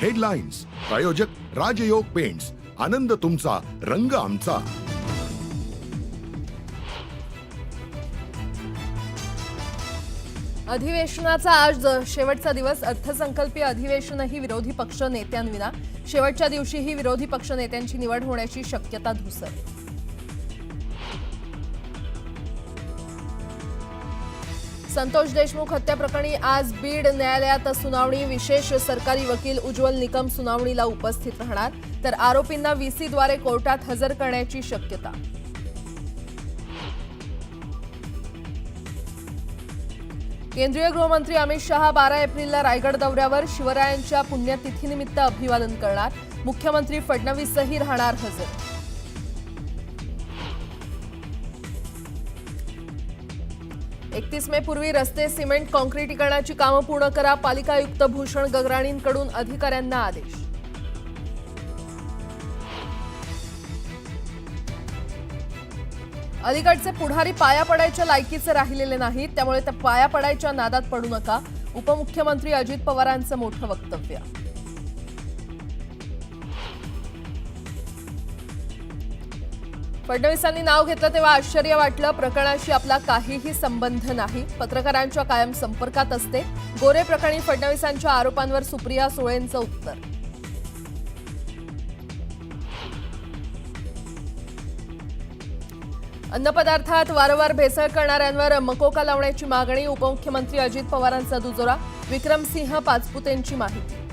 Headlines प्रायोजक राजयोग paints, आनंद तुमचा, रंग आमचा। अधिवेशनाचा आज शेवटचा दिवस। अर्थसंकल्पीय अधिवेशनही विरोधी पक्ष नेत्यांविना। शेवटच्या दिवशीही विरोधी पक्ष नेत्यांची निवड होण्याची शक्यता धूसर। संतोष देशमुख हत्या प्रकरणी आज बीड न्यायालयात सुनावणी। विशेष सरकारी वकील उज्ज्वल निकम सुनावणीला उपस्थित राहणार, तर आरोपींना व्हीसीद्वारे कोर्टात हजर करण्याची शक्यता। केंद्रीय गृहमंत्री अमित शहा 12 एप्रिलला रायगड दौऱ्यावर। शिवरायांच्या पुण्यतिथीनिमित्त अभिवादन करणार। मुख्यमंत्री फडणवीसही राहणार हजर। मे पूर्वी रस्ते, सिमेंट, काँक्रिटीकरणाची कामं पूर्ण करा। पालिका आयुक्त भूषण गगराणींकडून अधिकाऱ्यांना आदेश। अलीकडचे पुढारी पाया पडायच्या लायकीचे राहिलेले नाहीत, त्यामुळे त्या पाया पडायच्या नादात पडू नका। उपमुख्यमंत्री अजित पवारांचं मोठं वक्तव्य। फडणवीसांनी नाव घेतलं तेव्हा आश्चर्य वाटलं। प्रकरणाशी आपला काहीही संबंध नाही, पत्रकारांच्या कायम संपर्कात असते। गोरे प्रकरणी फडणवीसांच्या आरोपांवर सुप्रिया सुळेंचं उत्तर। अन्नपदार्थात वारंवार भेसळ करणाऱ्यांवर मकोका लावण्याची मागणी। उपमुख्यमंत्री अजित पवारांचा दुजोरा। विक्रमसिंह पाचपुतेंची माहिती।